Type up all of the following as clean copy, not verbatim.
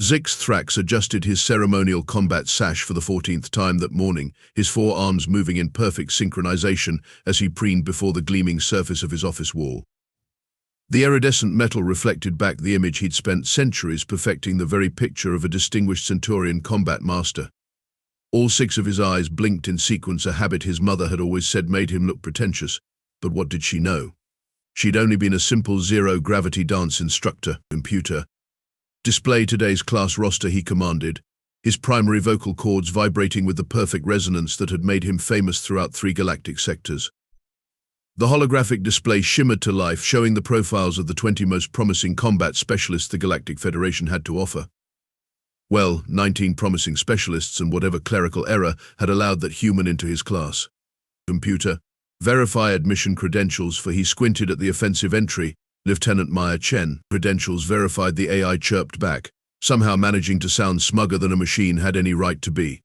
Thrax adjusted his ceremonial combat sash for the 14th time that morning, his forearms moving in perfect synchronization as he preened before the gleaming surface of his office wall. The iridescent metal reflected back the image he'd spent centuries perfecting, the very picture of a distinguished Centaurian combat master. All 6 of his eyes blinked in sequence, a habit his mother had always said made him look pretentious. But what did she know? She'd only been a simple zero-gravity dance instructor. Computer, display today's class roster, he commanded, his primary vocal cords vibrating with the perfect resonance that had made him famous throughout 3 galactic sectors. The holographic display shimmered to life, showing the profiles of the 20 most promising combat specialists the Galactic Federation had to offer. Well, 19 promising specialists, and whatever clerical error had allowed that human into his class. Computer, verify admission credentials, for he squinted at the offensive entry. Lieutenant Maya Chen. Credentials verified, the AI chirped back, somehow managing to sound smugger than a machine had any right to be.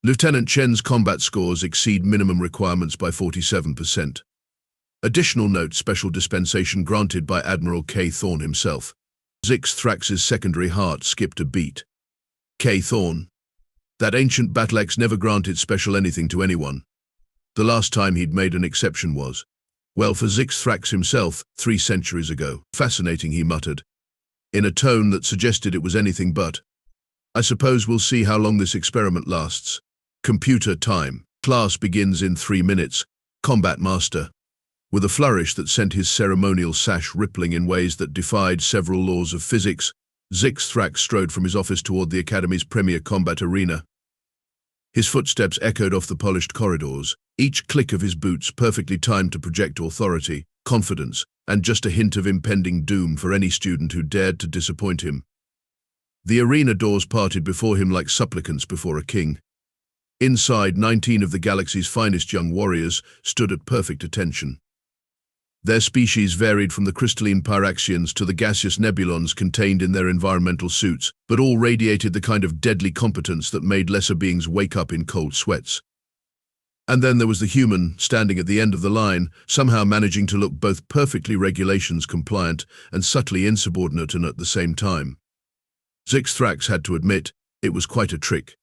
Lieutenant Chen's combat scores exceed minimum requirements by 47%. Additional note: special dispensation granted by Admiral K. Thorne himself. Thrax's secondary heart skipped a beat. K. Thorne. That ancient battle-axe never granted special anything to anyone. The last time he'd made an exception was, well, for Thrax himself, 3 centuries ago. Fascinating, he muttered, in a tone that suggested it was anything but. I suppose we'll see how long this experiment lasts. Computer time. Class begins in 3 minutes. Combat Master. With a flourish that sent his ceremonial sash rippling in ways that defied several laws of physics, Thrax strode from his office toward the Academy's premier combat arena. His footsteps echoed off the polished corridors, each click of his boots perfectly timed to project authority, confidence, and just a hint of impending doom for any student who dared to disappoint him. The arena doors parted before him like supplicants before a king. Inside, 19 of the galaxy's finest young warriors stood at perfect attention. Their species varied from the crystalline Pyraxians to the gaseous nebulons contained in their environmental suits, but all radiated the kind of deadly competence that made lesser beings wake up in cold sweats. And then there was the human, standing at the end of the line, somehow managing to look both perfectly regulations compliant and subtly insubordinate and at the same time. Thrax had to admit, it was quite a trick.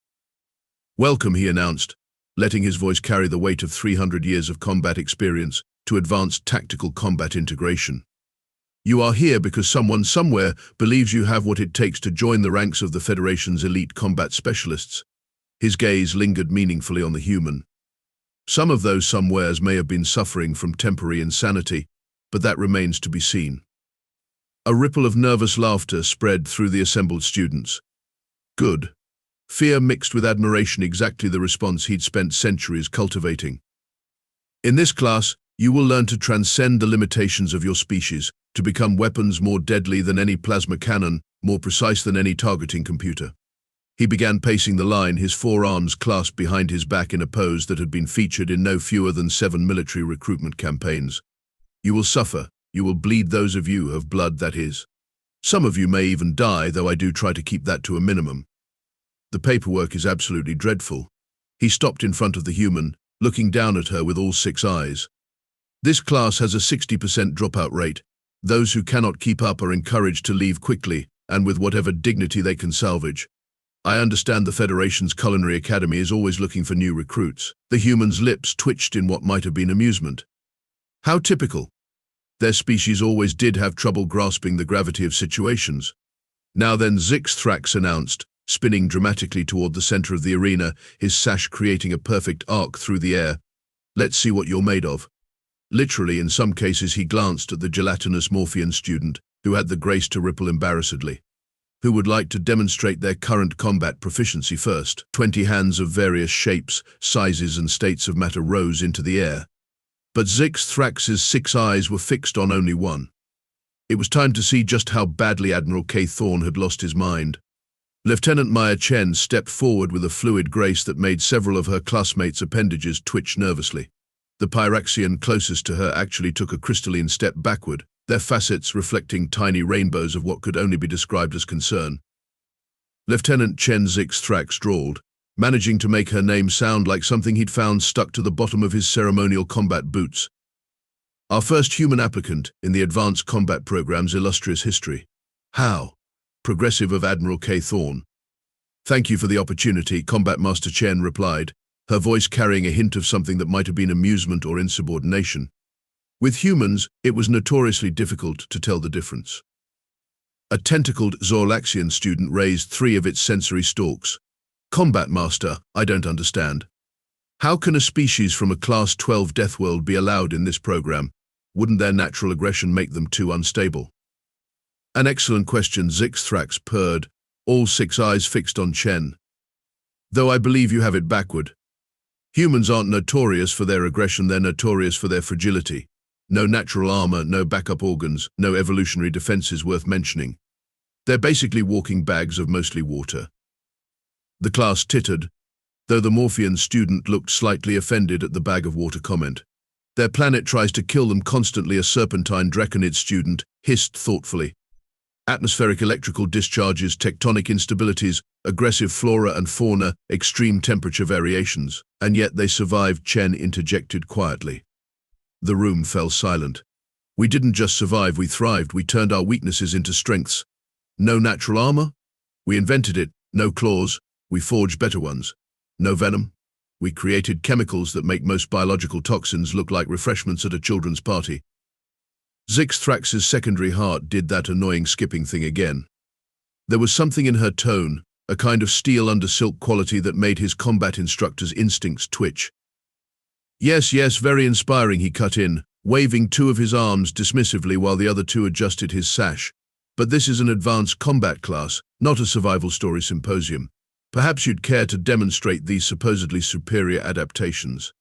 Welcome, he announced, letting his voice carry the weight of 300 years of combat experience, to advanced tactical combat integration. You are here because someone somewhere believes you have what it takes to join the ranks of the Federation's elite combat specialists. His gaze lingered meaningfully on the human. Some of those somewheres may have been suffering from temporary insanity, but that remains to be seen. A ripple of nervous laughter spread through the assembled students. Good. Fear mixed with admiration, exactly the response he'd spent centuries cultivating. In this class, you will learn to transcend the limitations of your species, to become weapons more deadly than any plasma cannon, more precise than any targeting computer. He began pacing the line, his forearms clasped behind his back in a pose that had been featured in no fewer than 7 military recruitment campaigns. You will suffer, you will bleed, those of you who have blood, that is. Some of you may even die, though I do try to keep that to a minimum. The paperwork is absolutely dreadful. He stopped in front of the human, looking down at her with all 6 eyes. This class has a 60% dropout rate. Those who cannot keep up are encouraged to leave quickly, and with whatever dignity they can salvage. I understand the Federation's Culinary Academy is always looking for new recruits. The human's lips twitched in what might have been amusement. How typical. Their species always did have trouble grasping the gravity of situations. Now then, Thrax announced, spinning dramatically toward the center of the arena, his sash creating a perfect arc through the air. Let's see what you're made of. Literally, in some cases, he glanced at the gelatinous Morphean student, who had the grace to ripple embarrassedly. Who would like to demonstrate their current combat proficiency first? 20 hands of various shapes, sizes, and states of matter rose into the air. But Thrax's 6 eyes were fixed on only one. It was time to see just how badly Admiral K. Thorne had lost his mind. Lieutenant Maya Chen stepped forward with a fluid grace that made several of her classmates' appendages twitch nervously. The Pyraxian closest to her actually took a crystalline step backward, their facets reflecting tiny rainbows of what could only be described as concern. Lieutenant Chen Thrax drawled, managing to make her name sound like something he'd found stuck to the bottom of his ceremonial combat boots. Our first human applicant in the Advanced Combat Program's illustrious history. How? progressive of Admiral K. Thorne. "Thank you for the opportunity," Combat Master Chen replied, her voice carrying a hint of something that might have been amusement or insubordination. With humans, it was notoriously difficult to tell the difference. A tentacled Zorlaxian student raised 3 of its sensory stalks. "Combat Master, I don't understand. How can a species from a Class 12 Deathworld be allowed in this program? Wouldn't their natural aggression make them too unstable?" "An excellent question," Zixthrax purred, all 6 eyes fixed on Chen. "Though I believe you have it backward. Humans aren't notorious for their aggression, they're notorious for their fragility. No natural armor, no backup organs, no evolutionary defenses worth mentioning. They're basically walking bags of mostly water." The class tittered, though the Morphean student looked slightly offended at the bag of water comment. "Their planet tries to kill them constantly," a serpentine Draconid student hissed thoughtfully. "Atmospheric electrical discharges, tectonic instabilities, aggressive flora and fauna, extreme temperature variations. And yet they survived," Chen interjected quietly. The room fell silent. "We didn't just survive, we thrived. We turned our weaknesses into strengths. No natural armor? We invented it. No claws? We forged better ones. No venom? We created chemicals that make most biological toxins look like refreshments at a children's party." Zixthrax's secondary heart did that annoying skipping thing again. There was something in her tone, a kind of steel under silk quality that made his combat instructor's instincts twitch. Yes, very inspiring," he cut in, waving 2 of his arms dismissively while the other 2 adjusted his sash. "But this is an advanced combat class, not a survival story symposium. Perhaps you'd care to demonstrate these supposedly superior adaptations."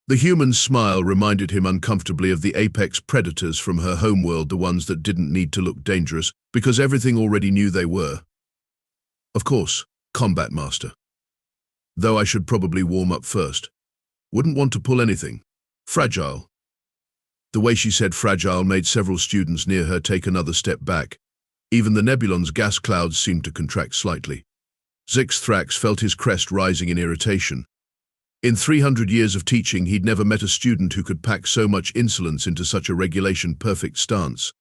The human's smile reminded him uncomfortably of the apex predators from her homeworld, the ones that didn't need to look dangerous, because everything already knew they were. "Of course, Combat Master. Though I should probably warm up first. Wouldn't want to pull anything. Fragile." The way she said fragile made several students near her take another step back. Even the Nebulon's gas clouds seemed to contract slightly. Zixthrax felt his crest rising in irritation. In 300 years of teaching, he'd never met a student who could pack so much insolence into such a regulation-perfect stance.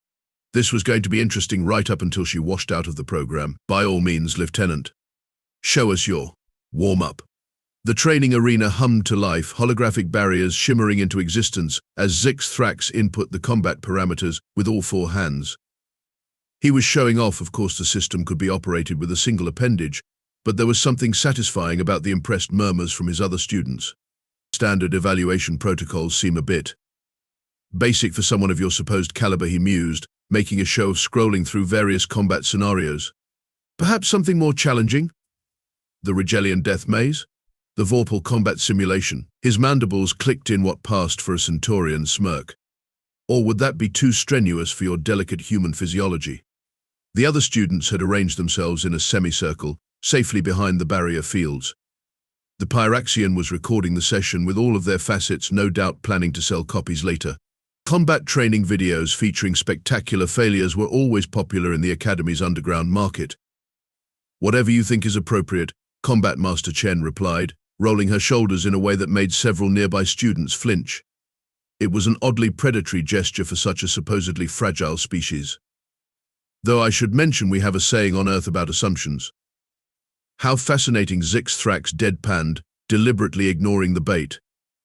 This was going to be interesting right up until she washed out of the program. "By all means, Lieutenant. Show us your warm-up." The training arena hummed to life, holographic barriers shimmering into existence as Zixthrax input the combat parameters with all 4 hands. He was showing off. Of course, the system could be operated with a single appendage, but there was something satisfying about the impressed murmurs from his other students. "Standard evaluation protocols seem a bit basic for someone of your supposed caliber," he mused, making a show of scrolling through various combat scenarios. "Perhaps something more challenging? The Rigelian death maze? The Vorpal combat simulation?" His mandibles clicked in what passed for a Centaurian smirk. "Or would that be too strenuous for your delicate human physiology?" The other students had arranged themselves in a semicircle, safely behind the barrier fields. The Pyraxian was recording the session with all of their facets, no doubt planning to sell copies later. Combat training videos featuring spectacular failures were always popular in the Academy's underground market. "Whatever you think is appropriate," Combat Master Chen replied, rolling her shoulders in a way that made several nearby students flinch. It was an oddly predatory gesture for such a supposedly fragile species. "Though I should mention we have a saying on Earth about assumptions." How fascinating, Zixthrax deadpanned, deliberately ignoring the bait.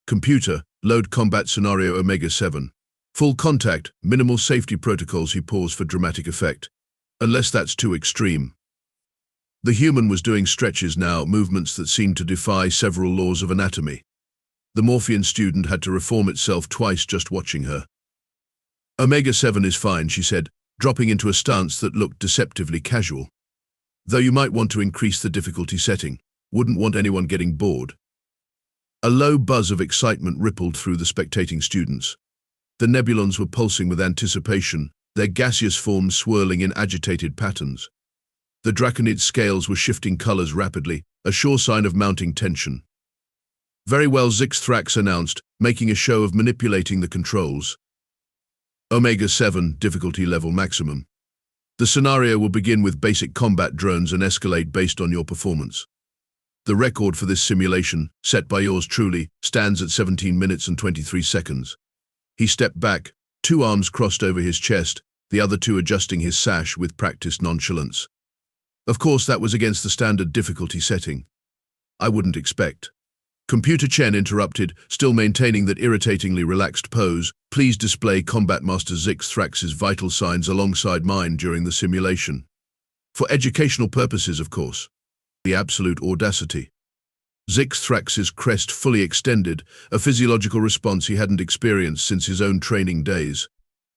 "Computer, load combat scenario Omega-7. Full contact, minimal safety protocols." He paused for dramatic effect. "Unless that's too extreme." The human was doing stretches now, movements that seemed to defy several laws of anatomy. The Morphean student had to reform itself twice just watching her. "Omega-7 is fine," she said, dropping into a stance that looked deceptively casual. "Though you might want to increase the difficulty setting. Wouldn't want anyone getting bored." A low buzz of excitement rippled through the spectating students. The Nebulons were pulsing with anticipation, their gaseous forms swirling in agitated patterns. The Draconid scales were shifting colors rapidly, a sure sign of mounting tension. "Very well," Zixthrax announced, making a show of manipulating the controls. "Omega-7, difficulty level maximum. The scenario will begin with basic combat drones and escalate based on your performance. The record for this simulation, set by yours truly, stands at 17 minutes and 23 seconds. He stepped back, 2 arms crossed over his chest, the other two adjusting his sash with practiced nonchalance. Of course, that was against the standard difficulty setting. I wouldn't expect. Computer Chen interrupted, still maintaining that irritatingly relaxed pose. Please display Combat Master Zixthrax's vital signs alongside mine during the simulation. For educational purposes, of course. The absolute audacity. Zixthrax's crest fully extended, a physiological response he hadn't experienced since his own training days.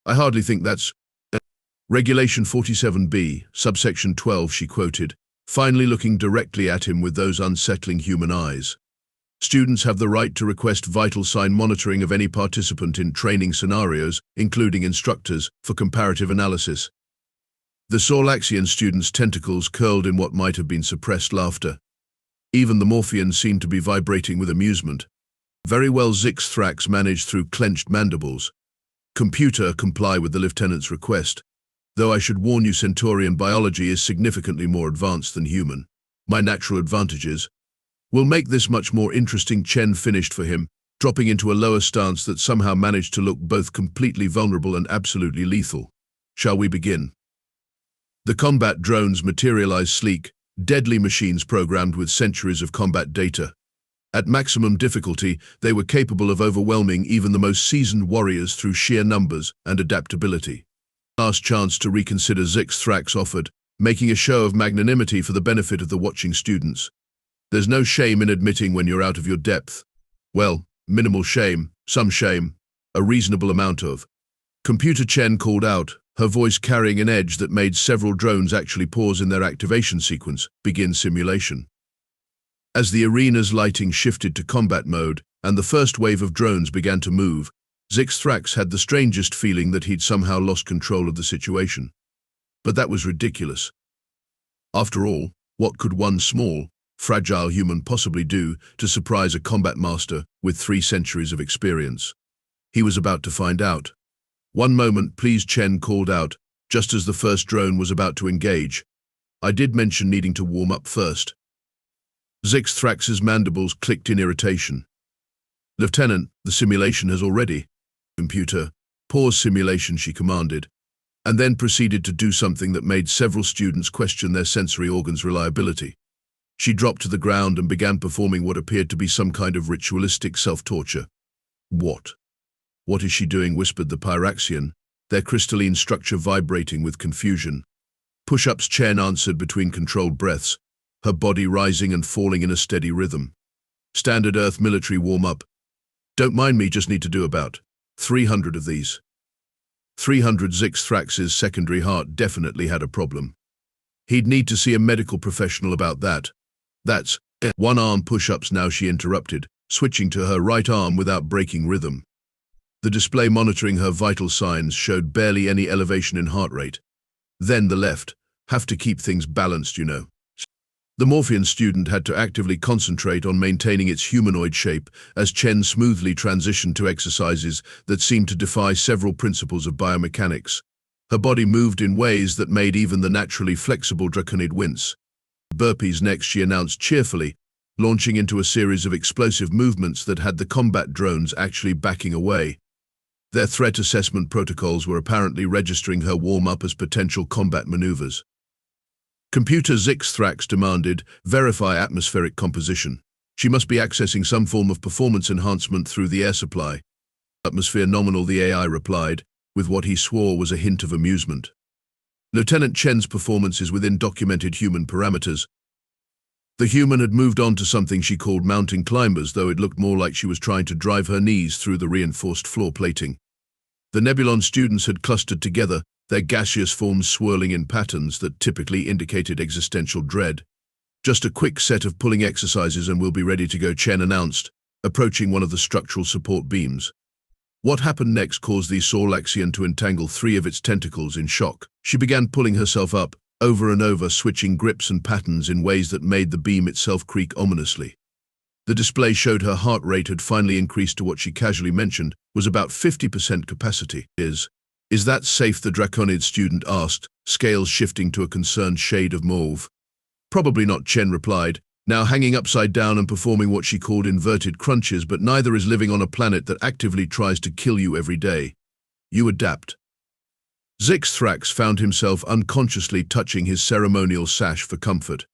I hardly think that's... Regulation 47B, subsection 12, she quoted, finally looking directly at him with those unsettling human eyes. Students have the right to request vital sign monitoring of any participant in training scenarios, including instructors, for comparative analysis. The Sorlaxian student's tentacles curled in what might have been suppressed laughter. Even the Morphian seemed to be vibrating with amusement. Very well, Zixthrax managed through clenched mandibles. Computer, comply with the lieutenant's request. Though I should warn you, Centaurian biology is significantly more advanced than human. My natural advantages will make this much more interesting. Chen finished for him, dropping into a lower stance that somehow managed to look both completely vulnerable and absolutely lethal. Shall we begin? The combat drones materialized, sleek, deadly machines programmed with centuries of combat data. At maximum difficulty, they were capable of overwhelming even the most seasoned warriors through sheer numbers and adaptability. Last chance to reconsider, Zixthrax offered, making a show of magnanimity for the benefit of the watching students. There's no shame in admitting when you're out of your depth. Well, minimal shame, some shame, a reasonable amount of. Computer Chen called out, her voice carrying an edge that made several drones actually pause in their activation sequence, begin simulation. As the arena's lighting shifted to combat mode and the first wave of drones began to move, Zixthrax had the strangest feeling that he'd somehow lost control of the situation. But that was ridiculous. After all, what could one small, fragile human possibly do to surprise a combat master with 3 centuries of experience? He was about to find out. One moment, please, Chen called out, just as the first drone was about to engage. I did mention needing to warm up first. Zixthrax's mandibles clicked in irritation. Lieutenant, the simulation has already... Computer, pause simulation, she commanded, and then proceeded to do something that made several students question their sensory organs' reliability. She dropped to the ground and began performing what appeared to be some kind of ritualistic self-torture. What? What is she doing? Whispered the Pyraxian, their crystalline structure vibrating with confusion. Push-ups, Chen answered between controlled breaths, her body rising and falling in a steady rhythm. Standard Earth military warm-up. Don't mind me, just need to do about 300 of these. 300. Zixthrax's secondary heart definitely had a problem. He'd need to see a medical professional about that. That's 1 arm push-ups now, she interrupted, switching to her right arm without breaking rhythm. The display monitoring her vital signs showed barely any elevation in heart rate. Then the left. Have to keep things balanced, you know. The Morphian student had to actively concentrate on maintaining its humanoid shape as Chen smoothly transitioned to exercises that seemed to defy several principles of biomechanics. Her body moved in ways that made even the naturally flexible Draconid wince. Burpees next, she announced cheerfully, launching into a series of explosive movements that had the combat drones actually backing away. Their threat assessment protocols were apparently registering her warm-up as potential combat maneuvers. Computer, Zixthrax demanded, verify atmospheric composition. She must be accessing some form of performance enhancement through the air supply. Atmosphere nominal, the AI replied, with what he swore was a hint of amusement. Lieutenant Chen's performance is within documented human parameters. The human had moved on to something she called mountain climbers, though it looked more like she was trying to drive her knees through the reinforced floor plating. The Nebulon students had clustered together, their gaseous forms swirling in patterns that typically indicated existential dread. Just a quick set of pulling exercises and we'll be ready to go, Chen announced, approaching one of the structural support beams. What happened next caused the Sorlaxian to entangle 3 of its tentacles in shock. She began pulling herself up, over and over, switching grips and patterns in ways that made the beam itself creak ominously. The display showed her heart rate had finally increased to what she casually mentioned was about 50% capacity. Is that safe? The Draconid student asked, scales shifting to a concerned shade of mauve. Probably not, Chen replied, now hanging upside down and performing what she called inverted crunches, but neither is living on a planet that actively tries to kill you every day. You adapt. Zixthrax found himself unconsciously touching his ceremonial sash for comfort.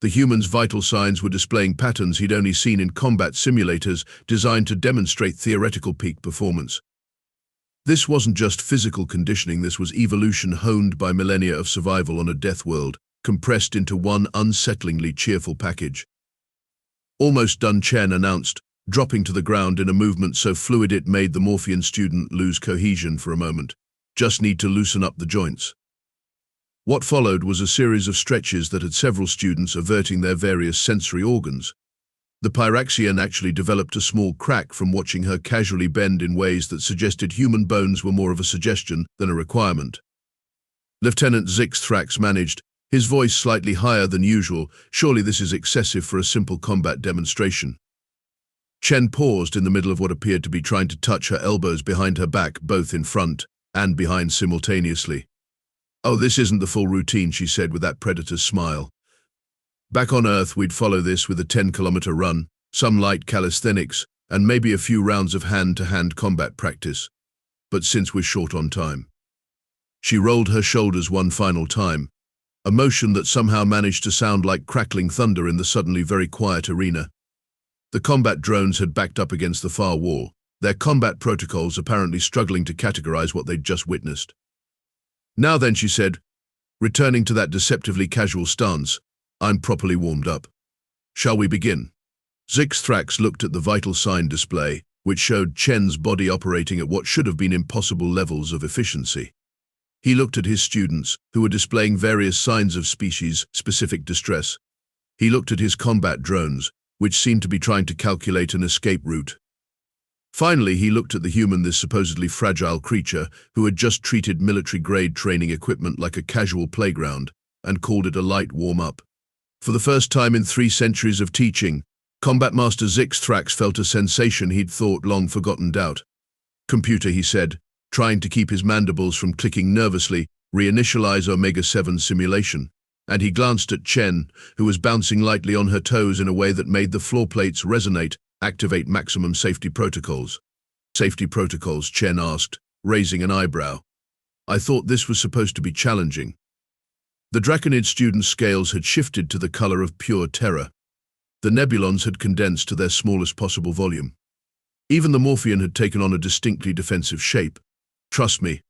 The human's vital signs were displaying patterns he'd only seen in combat simulators designed to demonstrate theoretical peak performance. This wasn't just physical conditioning, this was evolution honed by millennia of survival on a death world, compressed into one unsettlingly cheerful package. Almost done, Chen announced, dropping to the ground in a movement so fluid it made the Morphean student lose cohesion for a moment. Just need to loosen up the joints. What followed was a series of stretches that had several students averting their various sensory organs. The Pyraxian actually developed a small crack from watching her casually bend in ways that suggested human bones were more of a suggestion than a requirement. Lieutenant Zixthrax managed, his voice slightly higher than usual. Surely this is excessive for a simple combat demonstration. Chen paused in the middle of what appeared to be trying to touch her elbows behind her back, both in front and behind simultaneously. "Oh, this isn't the full routine," she said with that predator's smile. "Back on Earth, we'd follow this with a 10-kilometer run, some light calisthenics, and maybe a few rounds of hand-to-hand combat practice. But since we're short on time." She rolled her shoulders one final time, a motion that somehow managed to sound like crackling thunder in the suddenly very quiet arena. The combat drones had backed up against the far wall, their combat protocols apparently struggling to categorize what they'd just witnessed. "Now then," she said, returning to that deceptively casual stance, "I'm properly warmed up. Shall we begin?" Zixthrax looked at the vital sign display, which showed Chen's body operating at what should have been impossible levels of efficiency. He looked at his students, who were displaying various signs of species-specific distress. He looked at his combat drones, which seemed to be trying to calculate an escape route. Finally, he looked at the human, this supposedly fragile creature, who had just treated military-grade training equipment like a casual playground, and called it a light warm-up. For the first time in 3 centuries of teaching, Combat Master Zixthrax felt a sensation he'd thought long forgotten doubt. "Computer," he said, trying to keep his mandibles from clicking nervously, "reinitialize Omega-7 simulation." And he glanced at Chen, who was bouncing lightly on her toes in a way that made the floor plates resonate. "Activate maximum safety protocols." "Safety protocols?" Chen asked, raising an eyebrow. "I thought this was supposed to be challenging." The Draconid student's scales had shifted to the color of pure terror. The nebulons had condensed to their smallest possible volume. Even the Morphean had taken on a distinctly defensive shape. "Trust me,"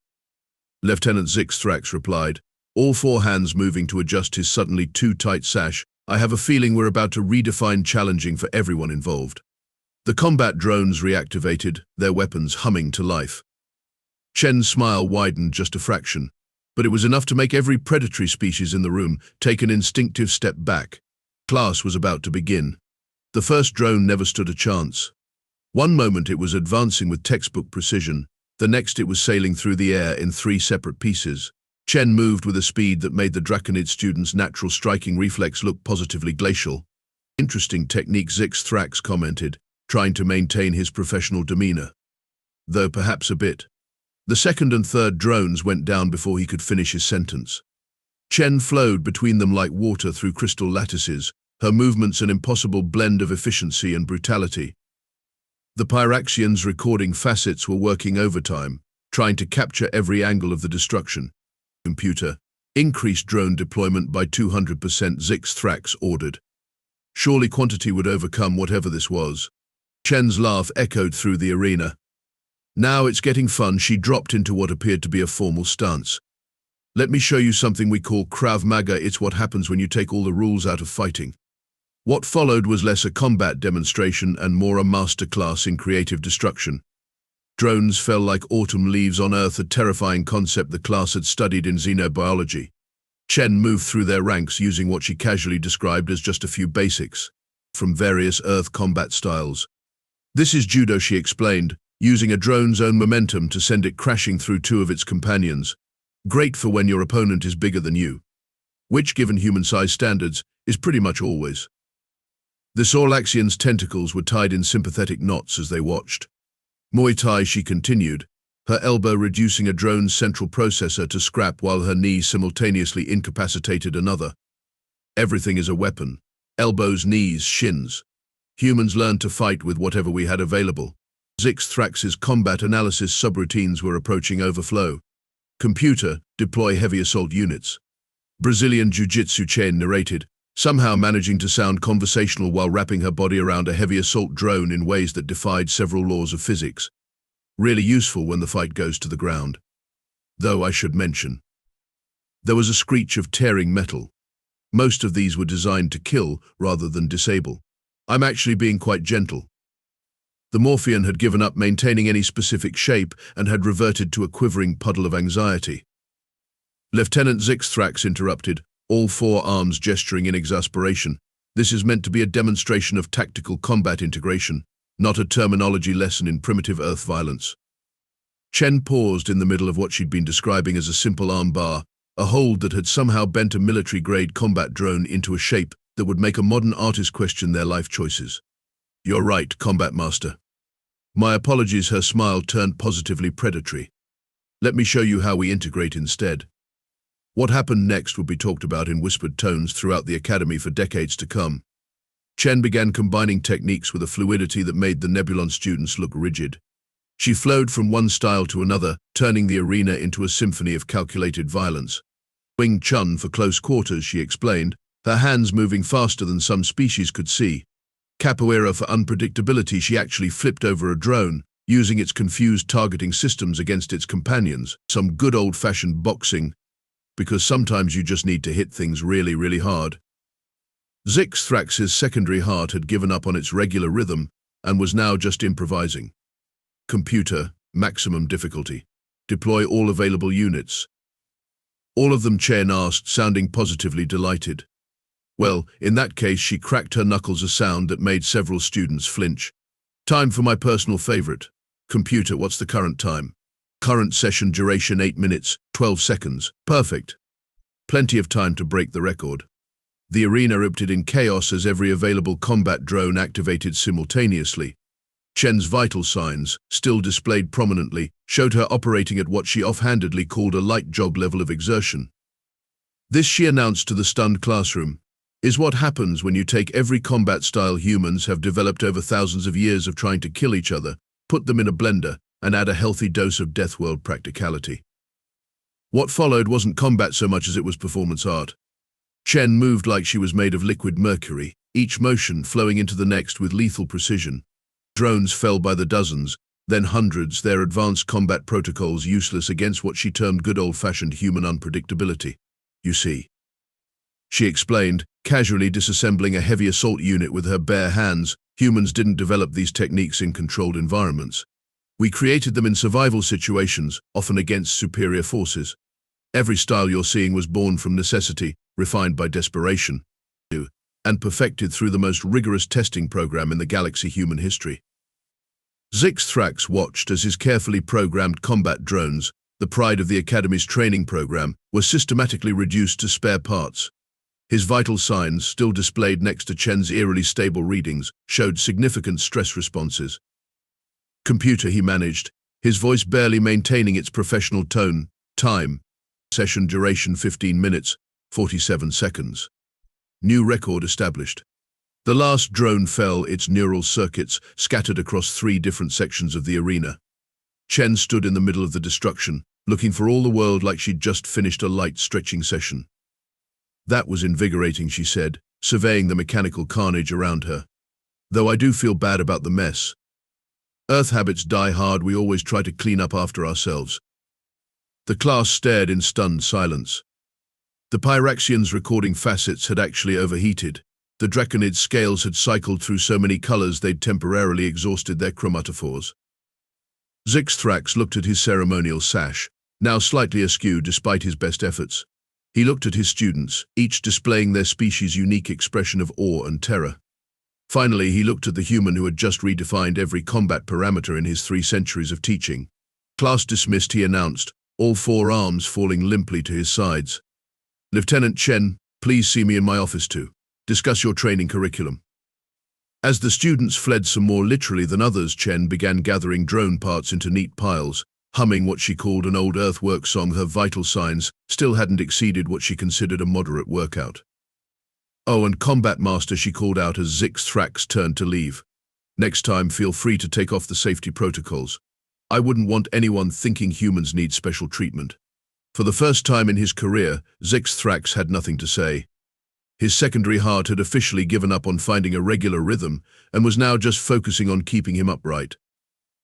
Lieutenant Zixthrax replied, all 4 hands moving to adjust his suddenly too tight sash. "I have a feeling we're about to redefine challenging for everyone involved." The combat drones reactivated, their weapons humming to life. Chen's smile widened just a fraction, but it was enough to make every predatory species in the room take an instinctive step back. Class was about to begin. The first drone never stood a chance. One moment it was advancing with textbook precision, the next it was sailing through the air in 3 separate pieces. Chen moved with a speed that made the Draconid student's natural striking reflex look positively glacial. "Interesting technique," Zixthrax commented, trying to maintain his professional demeanor. "Though perhaps a bit." The second and third drones went down before he could finish his sentence. Chen flowed between them like water through crystal lattices, her movements an impossible blend of efficiency and brutality. The Pyraxians' recording facets were working overtime, trying to capture every angle of the destruction. "Computer, increase drone deployment by 200%, Zixthrax ordered. Surely quantity would overcome whatever this was. Chen's laugh echoed through the arena. "Now it's getting fun." She dropped into what appeared to be a formal stance. "Let me show you something we call Krav Maga. It's what happens when you take all the rules out of fighting." What followed was less a combat demonstration and more a masterclass in creative destruction. Drones fell like autumn leaves on Earth, a terrifying concept the class had studied in xenobiology. Chen moved through their ranks using what she casually described as just a few basics from various Earth combat styles. "This is judo," she explained, using a drone's own momentum to send it crashing through 2 of its companions. "Great for when your opponent is bigger than you, which, given human-sized standards, is pretty much always." The Sorlaxian's tentacles were tied in sympathetic knots as they watched. "Muay Thai," she continued, her elbow reducing a drone's central processor to scrap while her knee simultaneously incapacitated another. "Everything is a weapon. Elbows, knees, shins. Humans learned to fight with whatever we had available." Zixthrax's combat analysis subroutines were approaching overflow. Computer, deploy heavy assault units. Brazilian Jiu-Jitsu Chen narrated, somehow managing to sound conversational while wrapping her body around a heavy assault drone in ways that defied several laws of physics. Really useful when the fight goes to the ground. Though I should mention, there was a screech of tearing metal. Most of these were designed to kill rather than disable. I'm actually being quite gentle. The Morphean had given up maintaining any specific shape and had reverted to a quivering puddle of anxiety. Lieutenant Zixthrax interrupted, all four arms gesturing in exasperation. This is meant to be a demonstration of tactical combat integration, not a terminology lesson in primitive earth violence. Chen paused in the middle of what she'd been describing as a simple arm bar, a hold that had somehow bent a military-grade combat drone into a shape that would make a modern artist question their life choices. You're right, Combat Master. My apologies, her smile turned positively predatory. Let me show you how we integrate instead. What happened next would be talked about in whispered tones throughout the academy for decades to come. Chen began combining techniques with a fluidity that made the Nebulon students look rigid. She flowed from one style to another, turning the arena into a symphony of calculated violence. Wing Chun for close quarters, she explained, her hands moving faster than some species could see. Capoeira for unpredictability, she actually flipped over a drone, using its confused targeting systems against its companions. Some good old-fashioned boxing, because sometimes you just need to hit things really, really hard. Zixthrax's secondary heart had given up on its regular rhythm and was now just improvising. Computer, maximum difficulty. Deploy all available units. All of them, Chen asked, sounding positively delighted. Well, in that case, she cracked her knuckles, a sound that made several students flinch. Time for my personal favorite. Computer, what's the current time? Current session duration 8 minutes, 12 seconds. Perfect. Plenty of time to break the record. The arena erupted in chaos as every available combat drone activated simultaneously. Chen's vital signs, still displayed prominently, showed her operating at what she offhandedly called a light jog level of exertion. This, she announced to the stunned classroom, is what happens when you take every combat style humans have developed over thousands of years of trying to kill each other, put them in a blender, and add a healthy dose of Deathworld practicality. What followed wasn't combat so much as it was performance art. Chen moved like she was made of liquid mercury, each motion flowing into the next with lethal precision. Drones fell by the dozens, then hundreds, their advanced combat protocols useless against what she termed good old-fashioned human unpredictability. You see, she explained, casually disassembling a heavy assault unit with her bare hands. Humans didn't develop these techniques in controlled environments. We created them in survival situations, often against superior forces. Every style you're seeing was born from necessity, refined by desperation, and perfected through the most rigorous testing program in the galaxy human history. Zixthrax watched as his carefully programmed combat drones, the pride of the Academy's training program, were systematically reduced to spare parts. His vital signs, still displayed next to Chen's eerily stable readings, showed significant stress responses. Computer, he managed, his voice barely maintaining its professional tone. Time. Session duration 15 minutes, 47 seconds. New record established. The last drone fell, its neural circuits scattered across 3 different sections of the arena. Chen stood in the middle of the destruction, looking for all the world like she'd just finished a light stretching session. That was invigorating, she said, surveying the mechanical carnage around her. Though I do feel bad about the mess. Earth habits die hard, we always try to clean up after ourselves. The class stared in stunned silence. The Pyraxians' recording facets had actually overheated. The Draconid scales had cycled through so many colors they'd temporarily exhausted their chromatophores. Zixthrax looked at his ceremonial sash, now slightly askew despite his best efforts. He looked at his students, each displaying their species' unique expression of awe and terror. Finally, he looked at the human who had just redefined every combat parameter in his 3 centuries of teaching. Class dismissed, he announced, all 4 arms falling limply to his sides. Lieutenant Chen, please see me in my office to discuss your training curriculum. As the students fled some more literally than others, Chen began gathering drone parts into neat piles, humming what she called an old earthwork song. Her vital signs still hadn't exceeded what she considered a moderate workout. Oh, and Combat Master, she called out as Zixthrax turned to leave. Next time, feel free to take off the safety protocols. I wouldn't want anyone thinking humans need special treatment. For the first time in his career, Zixthrax had nothing to say. His secondary heart had officially given up on finding a regular rhythm and was now just focusing on keeping him upright.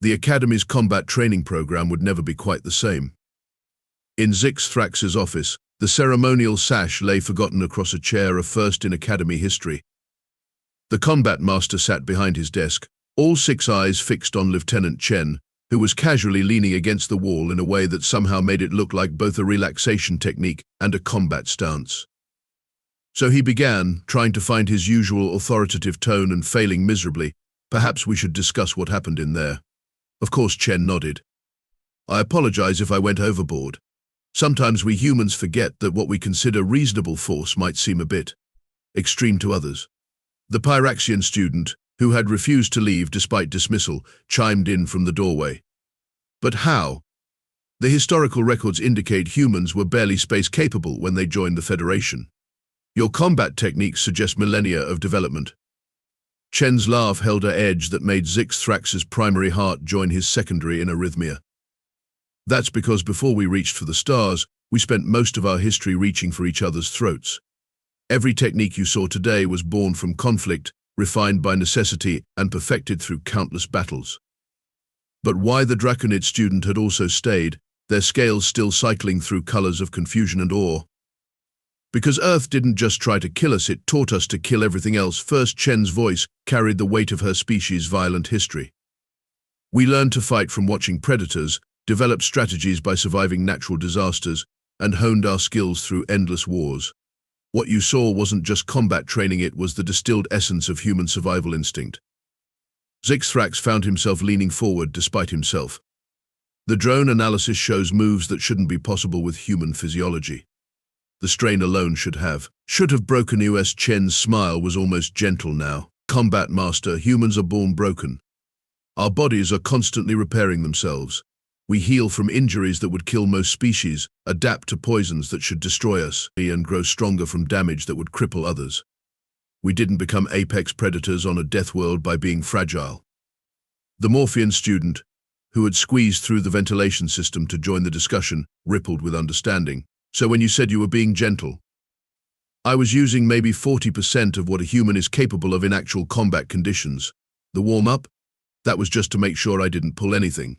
The Academy's combat training program would never be quite the same. In Zixthrax's office, the ceremonial sash lay forgotten across a chair, a first in Academy history. The combat master sat behind his desk, all 6 eyes fixed on Lieutenant Chen, who was casually leaning against the wall in a way that somehow made it look like both a relaxation technique and a combat stance. So he began, trying to find his usual authoritative tone and failing miserably. Perhaps we should discuss what happened in there. Of course, Chen nodded. I apologize if I went overboard. Sometimes we humans forget that what we consider reasonable force might seem a bit extreme to others. The Pyraxian student, who had refused to leave despite dismissal, chimed in from the doorway. But how? The historical records indicate humans were barely space-capable when they joined the Federation. Your combat techniques suggest millennia of development. Chen's laugh held an edge that made Zixthrax's primary heart join his secondary in arrhythmia. That's because before we reached for the stars, we spent most of our history reaching for each other's throats. Every technique you saw today was born from conflict, refined by necessity, and perfected through countless battles. But why the Draconid student had also stayed, their scales still cycling through colors of confusion and awe. Because Earth didn't just try to kill us, it taught us to kill everything else first. Chen's voice carried the weight of her species' violent history. We learned to fight from watching predators, developed strategies by surviving natural disasters, and honed our skills through endless wars. What you saw wasn't just combat training, it was the distilled essence of human survival instinct. Zixthrax found himself leaning forward despite himself. The drone analysis shows moves that shouldn't be possible with human physiology. The strain alone should have broken us. Chen's smile was almost gentle now. Combat master, humans are born broken. Our bodies are constantly repairing themselves. We heal from injuries that would kill most species, adapt to poisons that should destroy us, and grow stronger from damage that would cripple others. We didn't become apex predators on a Deathworld by being fragile. The Morphian student, who had squeezed through the ventilation system to join the discussion, rippled with understanding. So when you said you were being gentle, I was using maybe 40% of what a human is capable of in actual combat conditions. The warm-up? That was just to make sure I didn't pull anything.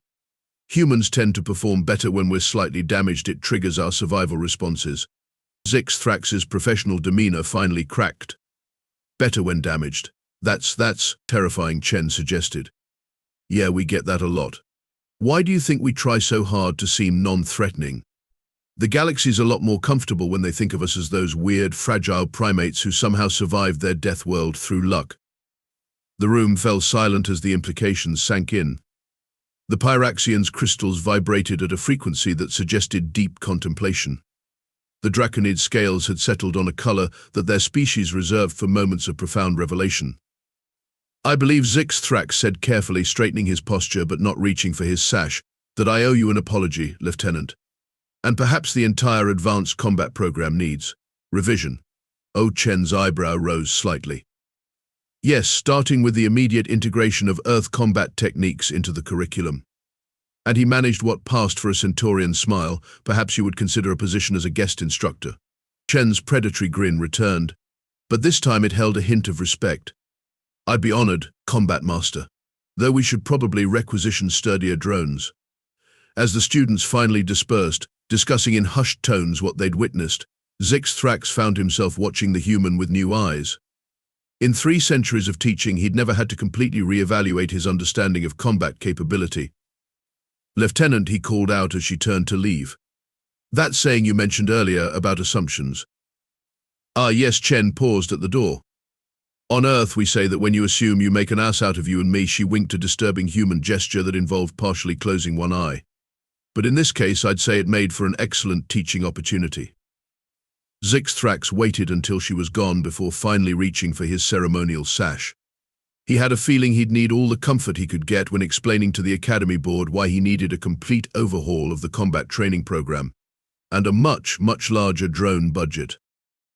Humans tend to perform better when we're slightly damaged. It triggers our survival responses. Zixthrax's professional demeanor finally cracked. Better when damaged. That's terrifying, Chen suggested. Yeah, we get that a lot. Why do you think we try so hard to seem non-threatening? The galaxy's a lot more comfortable when they think of us as those weird, fragile primates who somehow survived their death world through luck. The room fell silent as the implications sank in. The Pyraxian's crystals vibrated at a frequency that suggested deep contemplation. The Draconid scales had settled on a color that their species reserved for moments of profound revelation. I believe, Zixthrax said carefully, straightening his posture but not reaching for his sash, that I owe you an apology, Lieutenant. And perhaps the entire advanced combat program needs revision. Oh, Chen's eyebrow rose slightly. Yes, starting with the immediate integration of Earth combat techniques into the curriculum. And he managed what passed for a Centaurian smile. Perhaps you would consider a position as a guest instructor. Chen's predatory grin returned, but this time it held a hint of respect. I'd be honored, Combat Master, though we should probably requisition sturdier drones. As the students finally dispersed, discussing in hushed tones what they'd witnessed, Zixthrax found himself watching the human with new eyes. In 3 centuries of teaching, he'd never had to completely re-evaluate his understanding of combat capability. Lieutenant, he called out as she turned to leave. That saying you mentioned earlier about assumptions. Ah, yes, Chen paused at the door. On Earth, we say that when you assume, you make an ass out of you and me. She winked a disturbing human gesture that involved partially closing one eye. But in this case, I'd say it made for an excellent teaching opportunity. Zixthrax waited until she was gone before finally reaching for his ceremonial sash. He had a feeling he'd need all the comfort he could get when explaining to the Academy board why he needed a complete overhaul of the combat training program and a much, much larger drone budget.